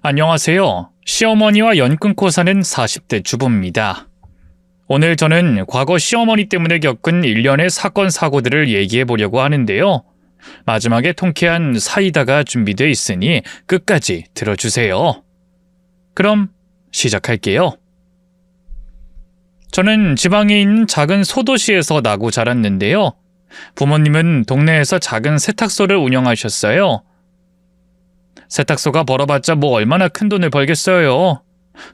안녕하세요. 시어머니와 연 끊고 사는 40대 주부입니다. 오늘 저는 과거 시어머니 때문에 겪은 일련의 사건 사고들을 얘기해 보려고 하는데요. 마지막에 통쾌한 사이다가 준비되어 있으니 끝까지 들어주세요. 그럼 시작할게요. 저는 지방에 있는 작은 소도시에서 나고 자랐는데요. 부모님은 동네에서 작은 세탁소를 운영하셨어요. 세탁소가 벌어봤자 뭐 얼마나 큰 돈을 벌겠어요.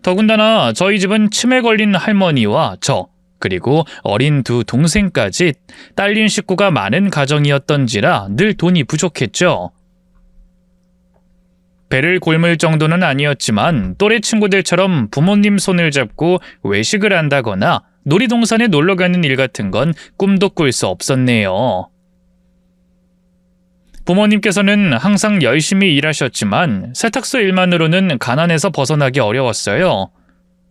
더군다나 저희 집은 치매 걸린 할머니와 저, 그리고 어린 두 동생까지 딸린 식구가 많은 가정이었던지라 늘 돈이 부족했죠. 배를 곪을 정도는 아니었지만 또래 친구들처럼 부모님 손을 잡고 외식을 한다거나 놀이동산에 놀러가는 일 같은 건 꿈도 꿀 수 없었네요. 부모님께서는 항상 열심히 일하셨지만 세탁소 일만으로는 가난에서 벗어나기 어려웠어요.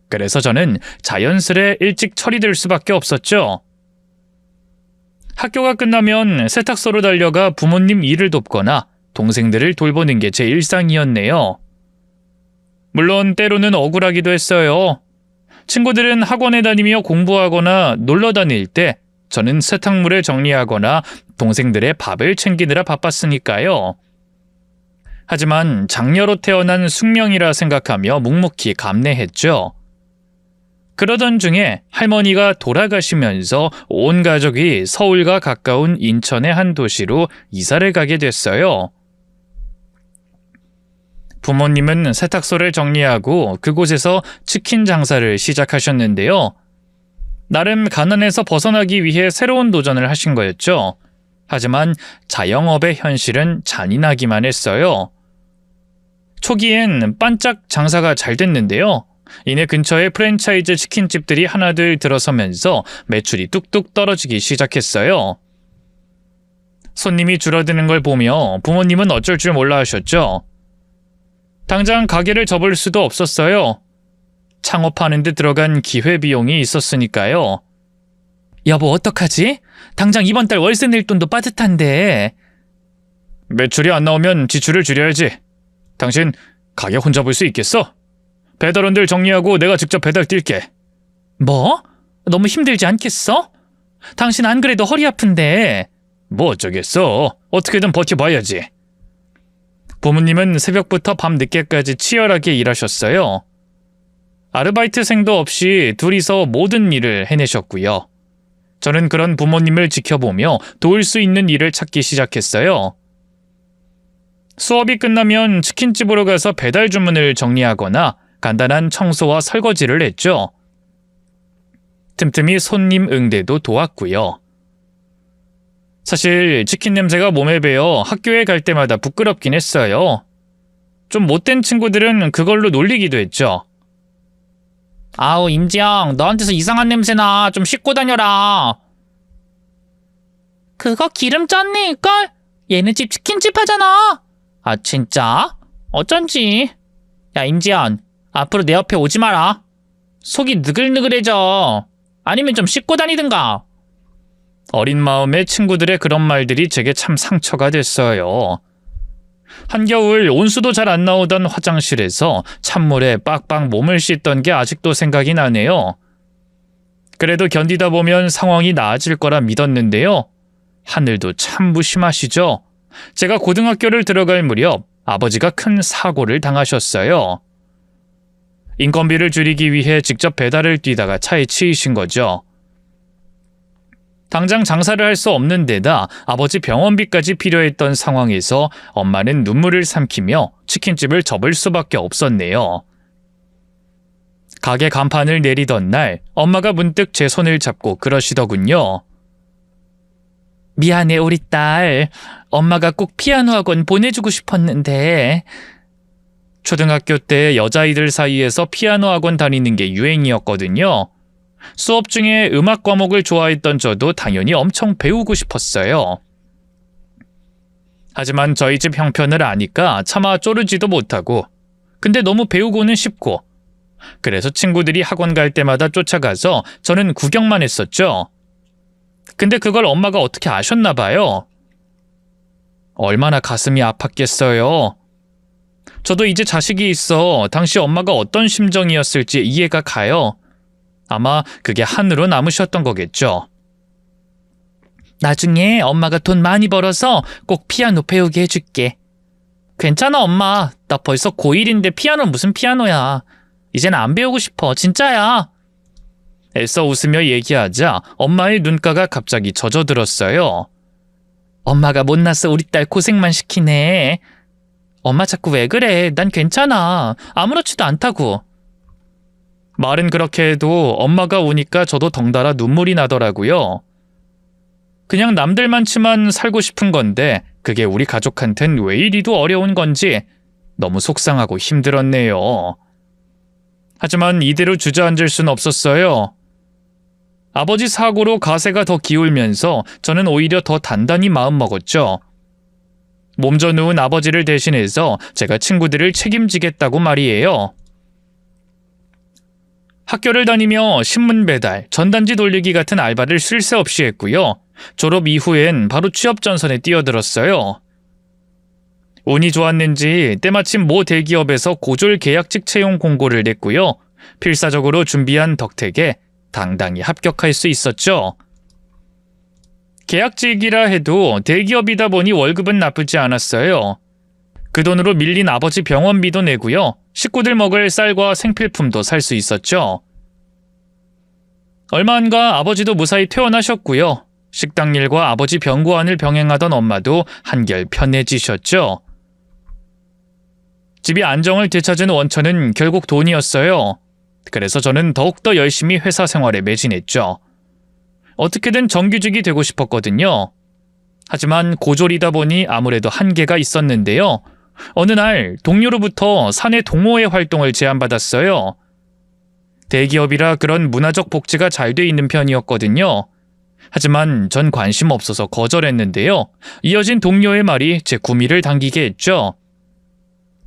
그래서 저는 자연스레 일찍 처리될 수밖에 없었죠. 학교가 끝나면 세탁소로 달려가 부모님 일을 돕거나 동생들을 돌보는 게 제 일상이었네요. 물론 때로는 억울하기도 했어요. 친구들은 학원에 다니며 공부하거나 놀러 다닐 때 저는 세탁물을 정리하거나 동생들의 밥을 챙기느라 바빴으니까요. 하지만 장녀로 태어난 숙명이라 생각하며 묵묵히 감내했죠. 그러던 중에 할머니가 돌아가시면서 온 가족이 서울과 가까운 인천의 한 도시로 이사를 가게 됐어요. 부모님은 세탁소를 정리하고 그곳에서 치킨 장사를 시작하셨는데요. 나름 가난에서 벗어나기 위해 새로운 도전을 하신 거였죠. 하지만 자영업의 현실은 잔인하기만 했어요. 초기엔 반짝 장사가 잘 됐는데요. 이내 근처에 프랜차이즈 치킨집들이 하나둘 들어서면서 매출이 뚝뚝 떨어지기 시작했어요. 손님이 줄어드는 걸 보며 부모님은 어쩔 줄 몰라 하셨죠. 당장 가게를 접을 수도 없었어요. 창업하는 데 들어간 기회비용이 있었으니까요. 여보, 어떡하지? 당장 이번 달 월세 낼 돈도 빠듯한데. 매출이 안 나오면 지출을 줄여야지. 당신 가게 혼자 볼 수 있겠어? 배달원들 정리하고 내가 직접 배달 뛸게. 뭐? 너무 힘들지 않겠어? 당신 안 그래도 허리 아픈데. 뭐 어쩌겠어. 어떻게든 버텨봐야지. 부모님은 새벽부터 밤 늦게까지 치열하게 일하셨어요. 아르바이트생도 없이 둘이서 모든 일을 해내셨고요. 저는 그런 부모님을 지켜보며 도울 수 있는 일을 찾기 시작했어요. 수업이 끝나면 치킨집으로 가서 배달 주문을 정리하거나 간단한 청소와 설거지를 했죠. 틈틈이 손님 응대도 도왔고요. 사실 치킨 냄새가 몸에 배어 학교에 갈 때마다 부끄럽긴 했어요. 좀 못된 친구들은 그걸로 놀리기도 했죠. 아우, 임지영, 너한테서 이상한 냄새나. 좀 씻고 다녀라. 그거 기름 짠내일걸? 얘네 집 치킨집 하잖아. 아, 진짜? 어쩐지. 야, 임지연, 앞으로 내 옆에 오지 마라. 속이 느글느글해져. 아니면 좀 씻고 다니든가. 어린 마음에 친구들의 그런 말들이 제게 참 상처가 됐어요. 한겨울 온수도 잘 안 나오던 화장실에서 찬물에 빡빡 몸을 씻던 게 아직도 생각이 나네요. 그래도 견디다 보면 상황이 나아질 거라 믿었는데요. 하늘도 참 무심하시죠. 제가 고등학교를 들어갈 무렵 아버지가 큰 사고를 당하셨어요. 인건비를 줄이기 위해 직접 배달을 뛰다가 차에 치이신 거죠. 당장 장사를 할 수 없는 데다 아버지 병원비까지 필요했던 상황에서 엄마는 눈물을 삼키며 치킨집을 접을 수밖에 없었네요. 가게 간판을 내리던 날 엄마가 문득 제 손을 잡고 그러시더군요. 미안해, 우리 딸. 엄마가 꼭 피아노 학원 보내주고 싶었는데. 초등학교 때 여자아이들 사이에서 피아노 학원 다니는 게 유행이었거든요. 수업 중에 음악 과목을 좋아했던 저도 당연히 엄청 배우고 싶었어요. 하지만 저희 집 형편을 아니까 차마 쪼르지도 못하고, 근데 너무 배우고는 싶고, 그래서 친구들이 학원 갈 때마다 쫓아가서 저는 구경만 했었죠. 근데 그걸 엄마가 어떻게 아셨나 봐요. 얼마나 가슴이 아팠겠어요. 저도 이제 자식이 있어 당시 엄마가 어떤 심정이었을지 이해가 가요. 아마 그게 한으로 남으셨던 거겠죠. 나중에 엄마가 돈 많이 벌어서 꼭 피아노 배우게 해줄게. 괜찮아, 엄마. 나 벌써 고1인데 피아노는 무슨 피아노야. 이젠 안 배우고 싶어. 진짜야. 애써 웃으며 얘기하자 엄마의 눈가가 갑자기 젖어들었어요. 엄마가 못나서 우리 딸 고생만 시키네. 엄마 자꾸 왜 그래? 난 괜찮아. 아무렇지도 않다고. 말은 그렇게 해도 엄마가 우니까 저도 덩달아 눈물이 나더라고요. 그냥 남들만치만 살고 싶은 건데 그게 우리 가족한텐 왜 이리도 어려운 건지 너무 속상하고 힘들었네요. 하지만 이대로 주저앉을 순 없었어요. 아버지 사고로 가세가 더 기울면서 저는 오히려 더 단단히 마음먹었죠. 몸져 누운 아버지를 대신해서 제가 친구들을 책임지겠다고 말이에요. 학교를 다니며 신문 배달, 전단지 돌리기 같은 알바를 쉴 새 없이 했고요. 졸업 이후엔 바로 취업 전선에 뛰어들었어요. 운이 좋았는지 때마침 모 대기업에서 고졸 계약직 채용 공고를 냈고요. 필사적으로 준비한 덕택에 당당히 합격할 수 있었죠. 계약직이라 해도 대기업이다 보니 월급은 나쁘지 않았어요. 그 돈으로 밀린 아버지 병원비도 내고요. 식구들 먹을 쌀과 생필품도 살 수 있었죠. 얼마 안가 아버지도 무사히 퇴원하셨고요. 식당 일과 아버지 병고안을 병행하던 엄마도 한결 편해지셨죠. 집이 안정을 되찾은 원천은 결국 돈이었어요. 그래서 저는 더욱더 열심히 회사 생활에 매진했죠. 어떻게든 정규직이 되고 싶었거든요. 하지만 고졸이다 보니 아무래도 한계가 있었는데요. 어느 날 동료로부터 사내 동호회 활동을 제안받았어요. 대기업이라 그런 문화적 복지가 잘 돼 있는 편이었거든요. 하지만 전 관심 없어서 거절했는데요. 이어진 동료의 말이 제 구미를 당기게 했죠.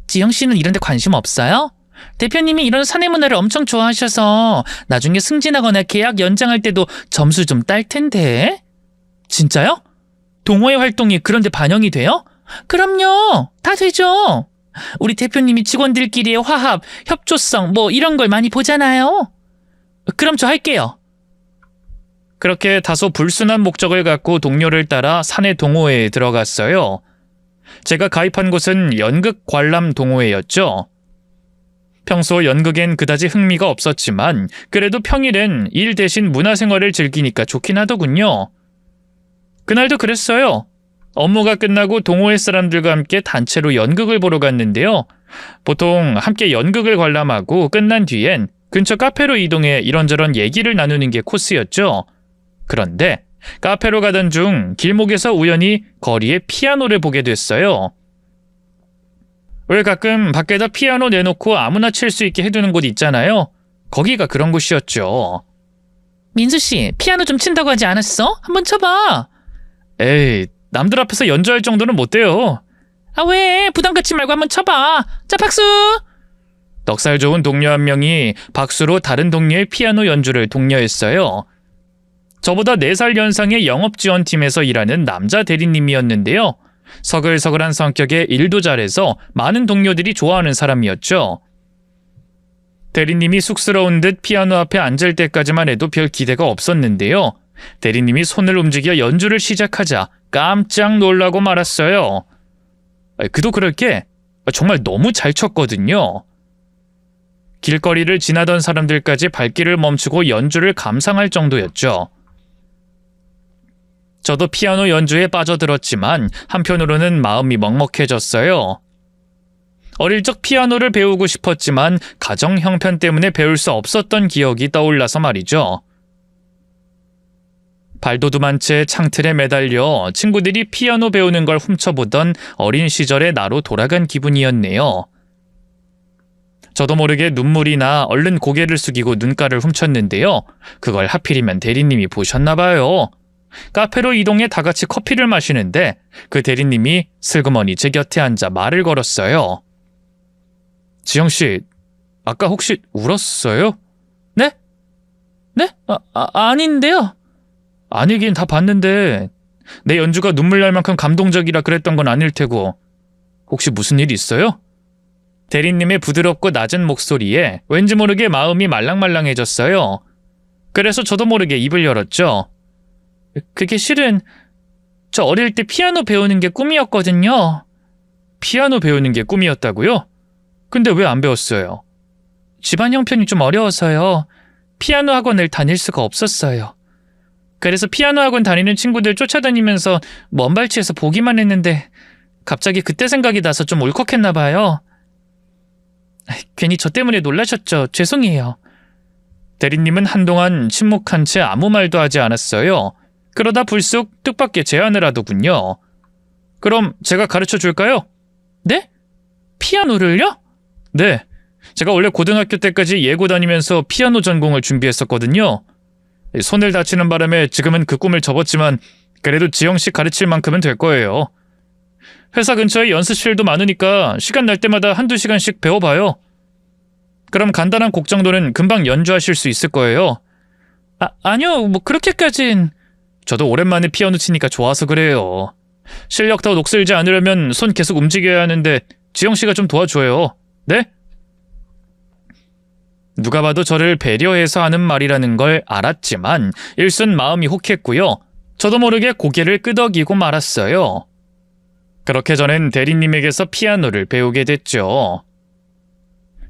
지영 씨는 이런 데 관심 없어요? 대표님이 이런 사내 문화를 엄청 좋아하셔서 나중에 승진하거나 계약 연장할 때도 점수 좀 딸 텐데. 진짜요? 동호회 활동이 그런 데 반영이 돼요? 그럼요. 다 되죠. 우리 대표님이 직원들끼리의 화합, 협조성 뭐 이런 걸 많이 보잖아요. 그럼 저 할게요. 그렇게 다소 불순한 목적을 갖고 동료를 따라 사내 동호회에 들어갔어요. 제가 가입한 곳은 연극 관람 동호회였죠. 평소 연극엔 그다지 흥미가 없었지만 그래도 평일엔 일 대신 문화생활을 즐기니까 좋긴 하더군요. 그날도 그랬어요. 업무가 끝나고 동호회 사람들과 함께 단체로 연극을 보러 갔는데요. 보통 함께 연극을 관람하고 끝난 뒤엔 근처 카페로 이동해 이런저런 얘기를 나누는 게 코스였죠. 그런데 카페로 가던 중 길목에서 우연히 거리에 피아노를 보게 됐어요. 왜 가끔 밖에다 피아노 내놓고 아무나 칠 수 있게 해두는 곳 있잖아요. 거기가 그런 곳이었죠. 민수씨, 피아노 좀 친다고 하지 않았어? 한번 쳐봐. 에이, 남들 앞에서 연주할 정도는 못 돼요. 아, 왜? 부담 갖지 말고 한번 쳐봐. 자, 박수! 넉살 좋은 동료 한 명이 박수로 다른 동료의 피아노 연주를 독려했어요. 저보다 4살 연상의 영업지원팀에서 일하는 남자 대리님이었는데요. 서글서글한 성격에 일도 잘해서 많은 동료들이 좋아하는 사람이었죠. 대리님이 쑥스러운 듯 피아노 앞에 앉을 때까지만 해도 별 기대가 없었는데요. 대리님이 손을 움직여 연주를 시작하자 깜짝 놀라고 말았어요. 그도 그럴 게 정말 너무 잘 쳤거든요. 길거리를 지나던 사람들까지 발길을 멈추고 연주를 감상할 정도였죠. 저도 피아노 연주에 빠져들었지만 한편으로는 마음이 먹먹해졌어요. 어릴 적 피아노를 배우고 싶었지만 가정 형편 때문에 배울 수 없었던 기억이 떠올라서 말이죠. 발도둠한 채 창틀에 매달려 친구들이 피아노 배우는 걸 훔쳐보던 어린 시절의 나로 돌아간 기분이었네요. 저도 모르게 눈물이 나 얼른 고개를 숙이고 눈가를 훔쳤는데요. 그걸 하필이면 대리님이 보셨나 봐요. 카페로 이동해 다 같이 커피를 마시는데 그 대리님이 슬그머니 제 곁에 앉아 말을 걸었어요. 지영씨, 아까 혹시 울었어요? 네? 네? 아닌데요. 아니긴 다 봤는데 내 연주가 눈물 날 만큼 감동적이라 그랬던 건 아닐 테고 혹시 무슨 일 있어요? 대리님의 부드럽고 낮은 목소리에 왠지 모르게 마음이 말랑말랑해졌어요. 그래서 저도 모르게 입을 열었죠. 그게 실은 저 어릴 때 피아노 배우는 게 꿈이었거든요. 피아노 배우는 게 꿈이었다고요? 근데 왜 안 배웠어요? 집안 형편이 좀 어려워서요. 피아노 학원을 다닐 수가 없었어요. 그래서 피아노 학원 다니는 친구들 쫓아다니면서 먼발치에서 보기만 했는데 갑자기 그때 생각이 나서 좀 울컥했나 봐요. 괜히 저 때문에 놀라셨죠? 죄송해요. 대리님은 한동안 침묵한 채 아무 말도 하지 않았어요. 그러다 불쑥 뜻밖의 제안을 하더군요. 그럼 제가 가르쳐 줄까요? 네? 피아노를요? 네. 제가 원래 고등학교 때까지 예고 다니면서 피아노 전공을 준비했었거든요. 손을 다치는 바람에 지금은 그 꿈을 접었지만 그래도 지영씨 가르칠 만큼은 될 거예요. 회사 근처에 연습실도 많으니까 시간 날 때마다 한두 시간씩 배워봐요. 그럼 간단한 곡 정도는 금방 연주하실 수 있을 거예요. 아니요, 뭐 그렇게까진... 저도 오랜만에 피아노 치니까 좋아서 그래요. 실력 더 녹슬지 않으려면 손 계속 움직여야 하는데 지영씨가 좀 도와줘요. 네? 누가 봐도 저를 배려해서 하는 말이라는 걸 알았지만 일순 마음이 혹했고요. 저도 모르게 고개를 끄덕이고 말았어요. 그렇게 저는 대리님에게서 피아노를 배우게 됐죠.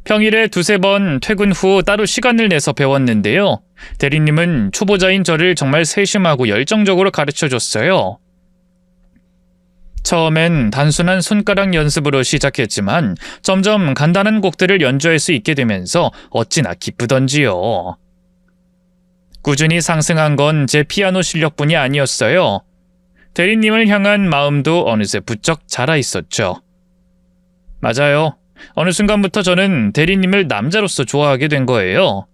평일에 두세 번 퇴근 후 따로 시간을 내서 배웠는데요. 대리님은 초보자인 저를 정말 세심하고 열정적으로 가르쳐줬어요. 처음엔 단순한 손가락 연습으로 시작했지만 점점 간단한 곡들을 연주할 수 있게 되면서 어찌나 기쁘던지요. 꾸준히 상승한 건 제 피아노 실력뿐이 아니었어요. 대리님을 향한 마음도 어느새 부쩍 자라 있었죠. 맞아요. 어느 순간부터 저는 대리님을 남자로서 좋아하게 된 거예요.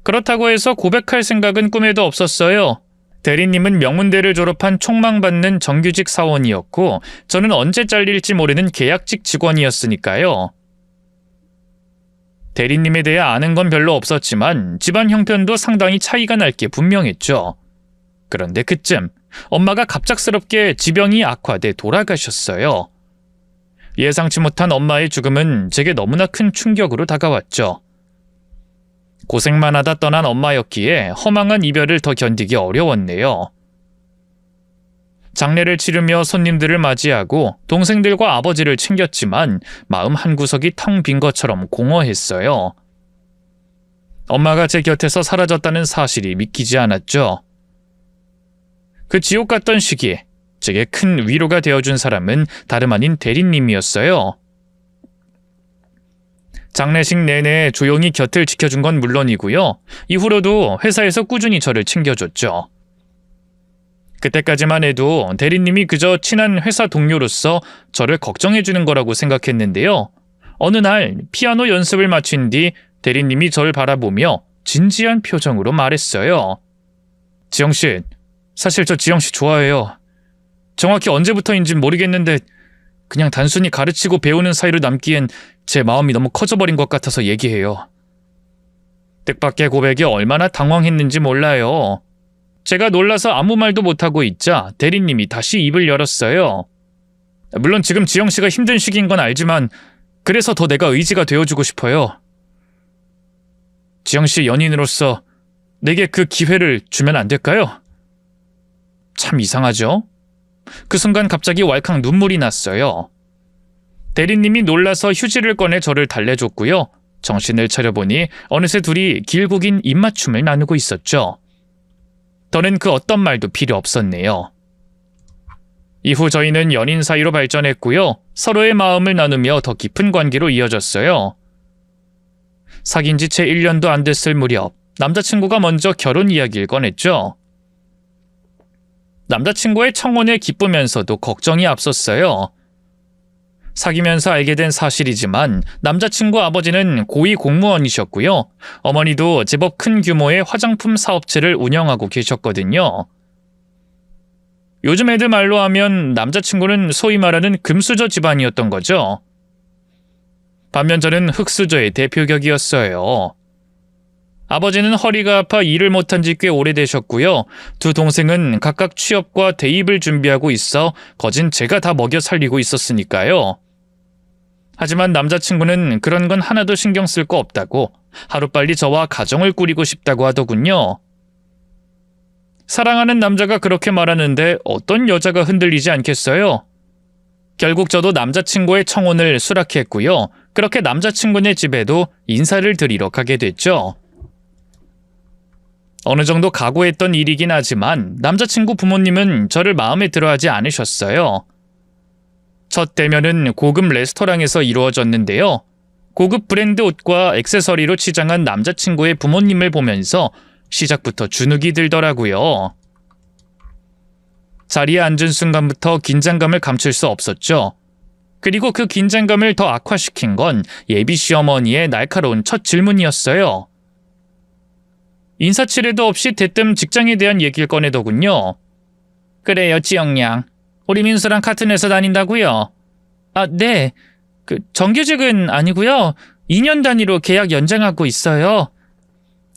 그렇다고 해서 고백할 생각은 꿈에도 없었어요. 대리님은 명문대를 졸업한 촉망받는 정규직 사원이었고 저는 언제 잘릴지 모르는 계약직 직원이었으니까요. 대리님에 대해 아는 건 별로 없었지만 집안 형편도 상당히 차이가 날 게 분명했죠. 그런데 그쯤 엄마가 갑작스럽게 지병이 악화돼 돌아가셨어요. 예상치 못한 엄마의 죽음은 제게 너무나 큰 충격으로 다가왔죠. 고생만 하다 떠난 엄마였기에 허망한 이별을 더 견디기 어려웠네요. 장례를 치르며 손님들을 맞이하고 동생들과 아버지를 챙겼지만 마음 한구석이 텅 빈 것처럼 공허했어요. 엄마가 제 곁에서 사라졌다는 사실이 믿기지 않았죠. 그 지옥 같던 시기, 제게 큰 위로가 되어준 사람은 다름 아닌 대리님이었어요. 장례식 내내 조용히 곁을 지켜준 건 물론이고요. 이후로도 회사에서 꾸준히 저를 챙겨줬죠. 그때까지만 해도 대리님이 그저 친한 회사 동료로서 저를 걱정해주는 거라고 생각했는데요. 어느 날 피아노 연습을 마친 뒤 대리님이 저를 바라보며 진지한 표정으로 말했어요. 지영씨, 사실 저 지영씨 좋아해요. 정확히 언제부터인진 모르겠는데 그냥 단순히 가르치고 배우는 사이로 남기엔 제 마음이 너무 커져버린 것 같아서 얘기해요. 뜻밖의 고백에 얼마나 당황했는지 몰라요. 제가 놀라서 아무 말도 못하고 있자 대리님이 다시 입을 열었어요. 물론 지금 지영씨가 힘든 시기인 건 알지만 그래서 더 내가 의지가 되어주고 싶어요. 지영씨 연인으로서 내게 그 기회를 주면 안 될까요? 참 이상하죠? 그 순간 갑자기 왈칵 눈물이 났어요. 대리님이 놀라서 휴지를 꺼내 저를 달래줬고요. 정신을 차려보니 어느새 둘이 길고 긴 입맞춤을 나누고 있었죠. 저는 그 어떤 말도 필요 없었네요. 이후 저희는 연인 사이로 발전했고요. 서로의 마음을 나누며 더 깊은 관계로 이어졌어요. 사귄 지 채 1년도 안 됐을 무렵 남자친구가 먼저 결혼 이야기를 꺼냈죠. 남자친구의 청혼에 기쁘면서도 걱정이 앞섰어요. 사귀면서 알게 된 사실이지만 남자친구 아버지는 고위 공무원이셨고요. 어머니도 제법 큰 규모의 화장품 사업체를 운영하고 계셨거든요. 요즘 애들 말로 하면 남자친구는 소위 말하는 금수저 집안이었던 거죠. 반면 저는 흙수저의 대표격이었어요. 아버지는 허리가 아파 일을 못한 지 꽤 오래되셨고요. 두 동생은 각각 취업과 대입을 준비하고 있어 거진 제가 다 먹여 살리고 있었으니까요. 하지만 남자친구는 그런 건 하나도 신경 쓸 거 없다고 하루빨리 저와 가정을 꾸리고 싶다고 하더군요. 사랑하는 남자가 그렇게 말하는데 어떤 여자가 흔들리지 않겠어요? 결국 저도 남자친구의 청혼을 수락했고요. 그렇게 남자친구네 집에도 인사를 드리러 가게 됐죠. 어느 정도 각오했던 일이긴 하지만 남자친구 부모님은 저를 마음에 들어하지 않으셨어요. 첫 대면은 고급 레스토랑에서 이루어졌는데요. 고급 브랜드 옷과 액세서리로 치장한 남자친구의 부모님을 보면서 시작부터 주눅이 들더라고요. 자리에 앉은 순간부터 긴장감을 감출 수 없었죠. 그리고 그 긴장감을 더 악화시킨 건 예비 시어머니의 날카로운 첫 질문이었어요. 인사치레도 없이 대뜸 직장에 대한 얘기를 꺼내더군요. 그래요, 지영양. 우리 민수랑 같은 회사 다닌다고요? 아, 네. 정규직은 아니고요. 2년 단위로 계약 연장하고 있어요.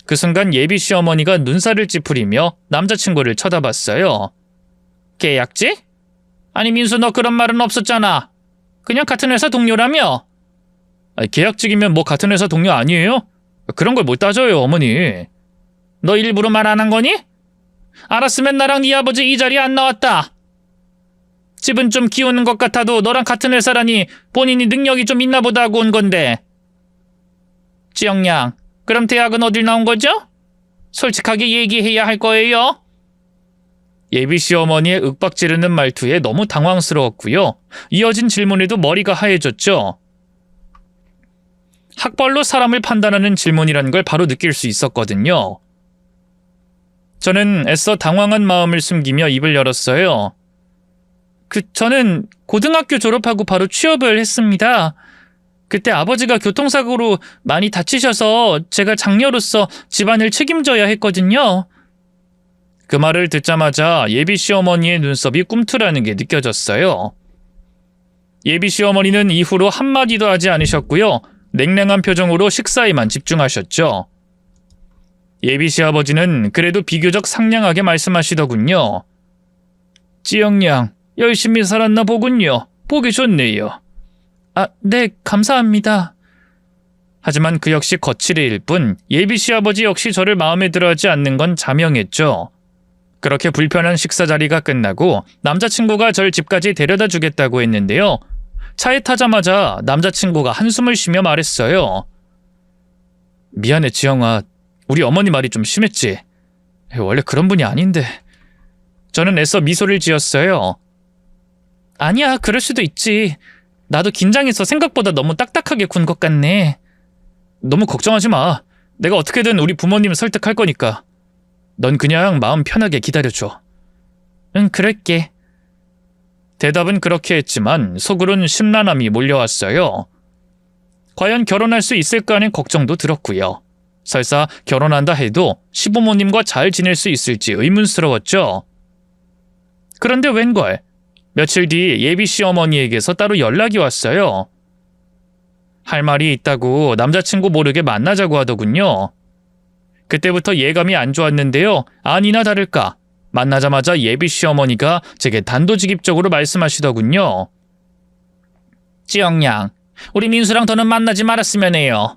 그 순간 예비 시어머니가 눈살을 찌푸리며 남자친구를 쳐다봤어요. 계약직? 아니 민수 너 그런 말은 없었잖아. 그냥 같은 회사 동료라며? 계약직이면 뭐 같은 회사 동료 아니에요? 그런 걸 못 따져요, 어머니. 너 일부러 말 안 한 거니? 알았으면 나랑 네 아버지 이 자리에 안 나왔다. 집은 좀 키우는 것 같아도 너랑 같은 회사라니 본인이 능력이 좀 있나 보다 하고 온 건데. 지영양, 그럼 대학은 어딜 나온 거죠? 솔직하게 얘기해야 할 거예요. 예비 시어머니의 윽박지르는 말투에 너무 당황스러웠고요. 이어진 질문에도 머리가 하얘졌죠. 학벌로 사람을 판단하는 질문이라는 걸 바로 느낄 수 있었거든요. 저는 애써 당황한 마음을 숨기며 입을 열었어요. 저는 고등학교 졸업하고 바로 취업을 했습니다. 그때 아버지가 교통사고로 많이 다치셔서 제가 장녀로서 집안을 책임져야 했거든요. 그 말을 듣자마자 예비 시어머니의 눈썹이 꿈틀하는 게 느껴졌어요. 예비 시어머니는 이후로 한마디도 하지 않으셨고요. 냉랭한 표정으로 식사에만 집중하셨죠. 예비 시아버지는 그래도 비교적 상냥하게 말씀하시더군요. 지영양, 열심히 살았나 보군요. 보기 좋네요. 아, 네, 감사합니다. 하지만 그 역시 거칠일 뿐 예비 시아버지 역시 저를 마음에 들어하지 않는 건 자명했죠. 그렇게 불편한 식사 자리가 끝나고 남자친구가 절 집까지 데려다 주겠다고 했는데요. 차에 타자마자 남자친구가 한숨을 쉬며 말했어요. 미안해, 지영아. 우리 어머니 말이 좀 심했지. 원래 그런 분이 아닌데. 저는 애써 미소를 지었어요. 아니야, 그럴 수도 있지. 나도 긴장해서 생각보다 너무 딱딱하게 군 것 같네. 너무 걱정하지 마. 내가 어떻게든 우리 부모님을 설득할 거니까. 넌 그냥 마음 편하게 기다려줘. 응, 그럴게. 대답은 그렇게 했지만 속으론 심란함이 몰려왔어요. 과연 결혼할 수 있을까 하는 걱정도 들었고요. 설사 결혼한다 해도 시부모님과 잘 지낼 수 있을지 의문스러웠죠. 그런데 웬걸, 며칠 뒤 예비 시어머니에게서 따로 연락이 왔어요. 할 말이 있다고 남자친구 모르게 만나자고 하더군요. 그때부터 예감이 안 좋았는데요. 아니나 다를까 만나자마자 예비 시어머니가 제게 단도직입적으로 말씀하시더군요. 지영양, 우리 민수랑 더는 만나지 말았으면 해요.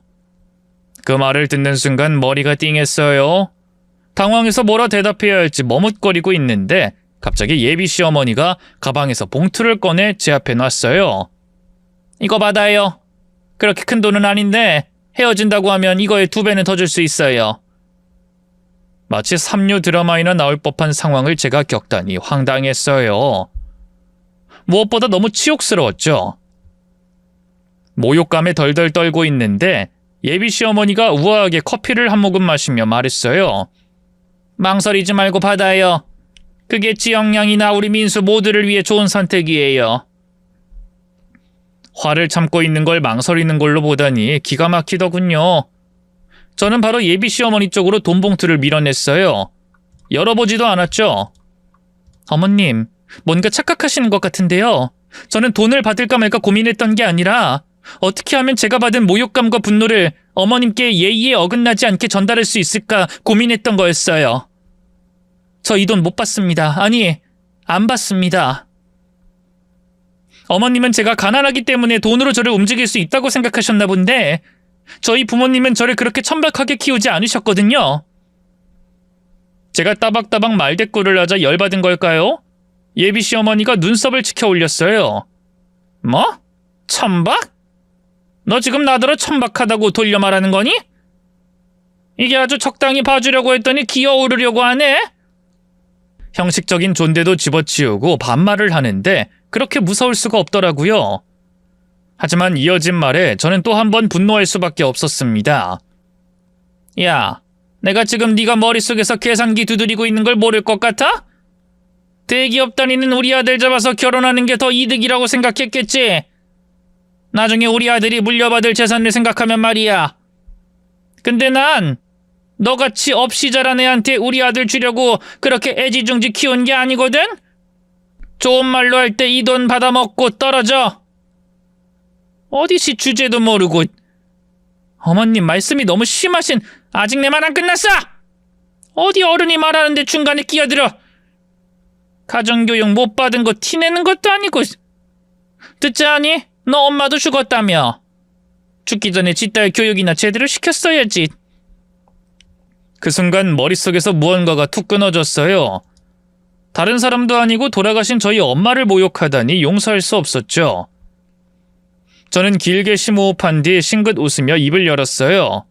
그 말을 듣는 순간 머리가 띵했어요. 당황해서 뭐라 대답해야 할지 머뭇거리고 있는데 갑자기 예비 시어머니가 가방에서 봉투를 꺼내 제 앞에 놨어요. 이거 받아요. 그렇게 큰 돈은 아닌데 헤어진다고 하면 이거에 2배는 더 줄 수 있어요. 마치 삼류 드라마에나 나올 법한 상황을 제가 겪다니 황당했어요. 무엇보다 너무 치욕스러웠죠. 모욕감에 덜덜 떨고 있는데 예비 시어머니가 우아하게 커피를 한 모금 마시며 말했어요. 망설이지 말고 받아요. 그게 지영양이나 우리 민수 모두를 위해 좋은 선택이에요. 화를 참고 있는 걸 망설이는 걸로 보다니 기가 막히더군요. 저는 바로 예비 시어머니 쪽으로 돈 봉투를 밀어냈어요. 열어보지도 않았죠. 어머님, 뭔가 착각하시는 것 같은데요. 저는 돈을 받을까 말까 고민했던 게 아니라 어떻게 하면 제가 받은 모욕감과 분노를 어머님께 예의에 어긋나지 않게 전달할 수 있을까 고민했던 거였어요. 저 이 돈 못 받습니다. 아니, 안 받습니다. 어머님은 제가 가난하기 때문에 돈으로 저를 움직일 수 있다고 생각하셨나 본데 저희 부모님은 저를 그렇게 천박하게 키우지 않으셨거든요. 제가 따박따박 말대꾸를 하자 열받은 걸까요? 예비 시어머니가 눈썹을 치켜 올렸어요. 뭐? 천박? 너 지금 나더러 천박하다고 돌려 말하는 거니? 이게 아주 적당히 봐주려고 했더니 기어오르려고 하네? 형식적인 존대도 집어치우고 반말을 하는데 그렇게 무서울 수가 없더라고요. 하지만 이어진 말에 저는 또 한 번 분노할 수밖에 없었습니다. 야, 내가 지금 네가 머릿속에서 계산기 두드리고 있는 걸 모를 것 같아? 대기업 다니는 우리 아들 잡아서 결혼하는 게 더 이득이라고 생각했겠지? 나중에 우리 아들이 물려받을 재산을 생각하면 말이야. 근데 난 너같이 없이 자란 애한테 우리 아들 주려고 그렇게 애지중지 키운 게 아니거든? 좋은 말로 할 때 이 돈 받아먹고 떨어져. 어디시 주제도 모르고. 어머님 말씀이 너무 심하신. 아직 내 말 안 끝났어! 어디 어른이 말하는데 중간에 끼어들어. 가정교육 못 받은 거 티내는 것도 아니고. 듣지 않니? 너 엄마도 죽었다며. 죽기 전에 지 딸 교육이나 제대로 시켰어야지. 그 순간 머릿속에서 무언가가 툭 끊어졌어요. 다른 사람도 아니고 돌아가신 저희 엄마를 모욕하다니 용서할 수 없었죠. 저는 길게 심호흡한 뒤 싱긋 웃으며 입을 열었어요.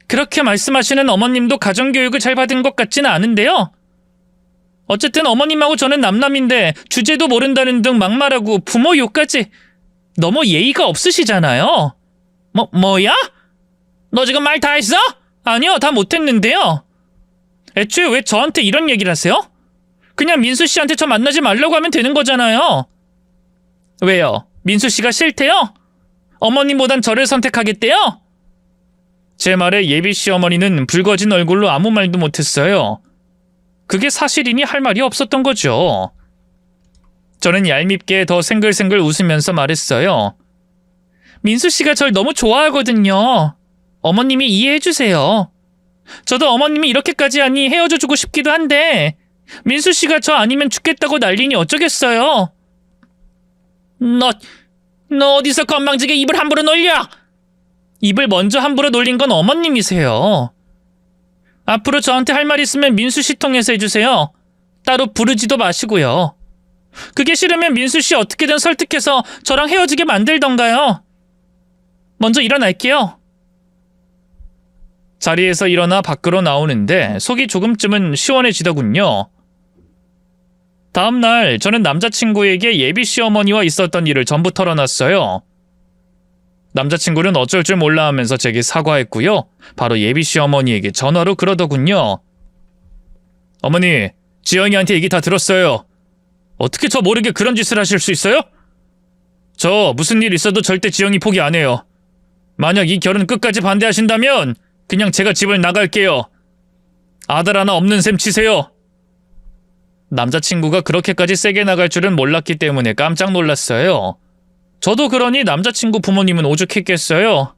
그렇게 말씀하시는 어머님도 가정교육을 잘 받은 것 같지는 않은데요. 어쨌든 어머님하고 저는 남남인데 주제도 모른다는 등 막말하고 부모 욕까지 너무 예의가 없으시잖아요. 뭐야? 너 지금 말 다 했어? 아니요, 다 못했는데요. 애초에 왜 저한테 이런 얘기를 하세요? 그냥 민수 씨한테 저 만나지 말라고 하면 되는 거잖아요. 왜요? 민수 씨가 싫대요? 어머님보단 저를 선택하겠대요? 제 말에 예비 시어머니는 붉어진 얼굴로 아무 말도 못했어요. 그게 사실이니 할 말이 없었던 거죠. 저는 얄밉게 더 생글생글 웃으면서 말했어요. 민수 씨가 절 너무 좋아하거든요. 어머님이 이해해주세요. 저도 어머님이 이렇게까지 하니 헤어져주고 싶기도 한데 민수 씨가 저 아니면 죽겠다고 난리니 어쩌겠어요. 너 어디서 건방지게 입을 함부로 놀려? 입을 먼저 함부로 놀린 건 어머님이세요. 앞으로 저한테 할 말 있으면 민수 씨 통해서 해주세요. 따로 부르지도 마시고요. 그게 싫으면 민수 씨 어떻게든 설득해서 저랑 헤어지게 만들던가요. 먼저 일어날게요. 자리에서 일어나 밖으로 나오는데 속이 조금쯤은 시원해지더군요. 다음 날 저는 남자친구에게 예비 시어머니와 있었던 일을 전부 털어놨어요. 남자친구는 어쩔 줄 몰라 하면서 제게 사과했고요. 바로 예비 시어머니에게 전화로 그러더군요. 어머니, 지영이한테 얘기 다 들었어요. 어떻게 저 모르게 그런 짓을 하실 수 있어요? 저 무슨 일 있어도 절대 지영이 포기 안 해요. 만약 이 결혼 끝까지 반대하신다면 그냥 제가 집을 나갈게요. 아들 하나 없는 셈 치세요. 남자친구가 그렇게까지 세게 나갈 줄은 몰랐기 때문에 깜짝 놀랐어요. 저도 그러니 남자친구 부모님은 오죽했겠어요.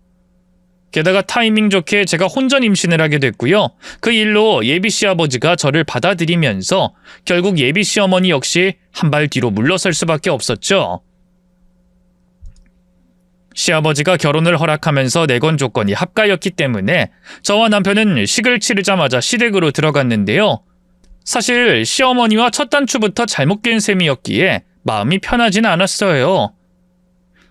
게다가 타이밍 좋게 제가 혼전 임신을 하게 됐고요. 그 일로 예비 시아버지가 저를 받아들이면서 결국 예비 시어머니 역시 한 발 뒤로 물러설 수밖에 없었죠. 시아버지가 결혼을 허락하면서 내건 조건이 합가였기 때문에 저와 남편은 식을 치르자마자 시댁으로 들어갔는데요. 사실 시어머니와 첫 단추부터 잘못 깬 셈이었기에 마음이 편하진 않았어요.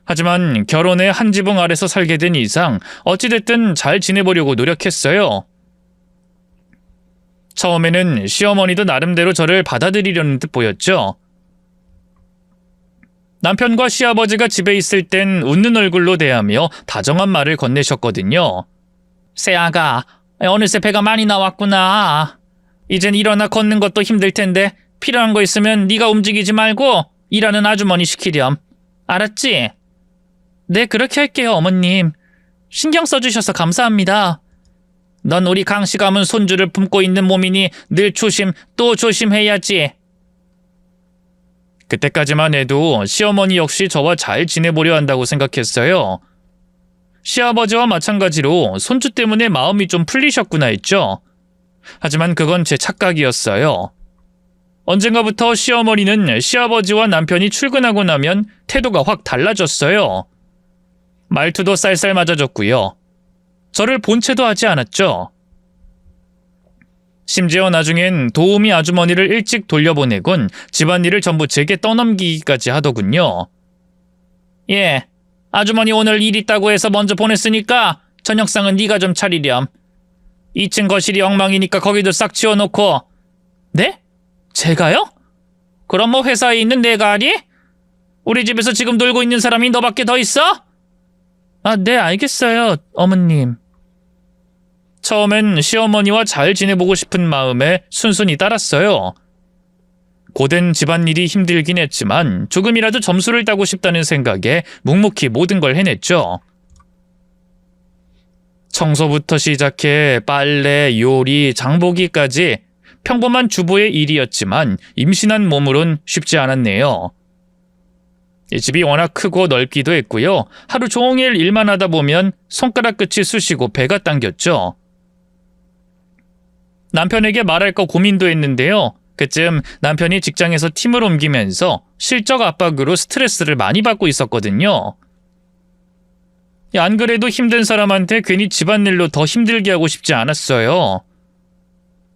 하지만 결혼의 한 지붕 아래서 살게 된 이상 어찌됐든 잘 지내보려고 노력했어요. 처음에는 시어머니도 나름대로 저를 받아들이려는 듯 보였죠. 남편과 시아버지가 집에 있을 땐 웃는 얼굴로 대하며 다정한 말을 건네셨거든요. 새아가, 어느새 배가 많이 나왔구나. 이젠 일어나 걷는 것도 힘들 텐데 필요한 거 있으면 네가 움직이지 말고 일하는 아주머니 시키렴. 알았지? 네, 그렇게 할게요, 어머님. 신경 써주셔서 감사합니다. 넌 우리 강씨 가문 손주를 품고 있는 몸이니 늘 조심 또 조심해야지. 그때까지만 해도 시어머니 역시 저와 잘 지내보려 한다고 생각했어요. 시아버지와 마찬가지로 손주 때문에 마음이 좀 풀리셨구나 했죠. 하지만 그건 제 착각이었어요. 언젠가부터 시어머니는 시아버지와 남편이 출근하고 나면 태도가 확 달라졌어요. 말투도 쌀쌀 맞아졌고요. 저를 본체도 하지 않았죠. 심지어 나중엔 도우미 아주머니를 일찍 돌려보내곤 집안일을 전부 제게 떠넘기기까지 하더군요. 예, 아주머니 오늘 일 있다고 해서 먼저 보냈으니까 저녁상은 네가 좀 차리렴. 2층 거실이 엉망이니까 거기도 싹 치워놓고. 네? 제가요? 그럼 뭐 회사에 있는 내가 하니? 우리 집에서 지금 놀고 있는 사람이 너밖에 더 있어? 아, 네, 알겠어요, 어머님. 처음엔 시어머니와 잘 지내보고 싶은 마음에 순순히 따랐어요. 고된 집안일이 힘들긴 했지만 조금이라도 점수를 따고 싶다는 생각에 묵묵히 모든 걸 해냈죠. 청소부터 시작해 빨래, 요리, 장보기까지 평범한 주부의 일이었지만 임신한 몸으론 쉽지 않았네요. 이 집이 워낙 크고 넓기도 했고요. 하루 종일 일만 하다 보면 손가락 끝이 쑤시고 배가 당겼죠. 남편에게 말할 거 고민도 했는데요. 그쯤 남편이 직장에서 팀을 옮기면서 실적 압박으로 스트레스를 많이 받고 있었거든요. 안 그래도 힘든 사람한테 괜히 집안일로 더 힘들게 하고 싶지 않았어요.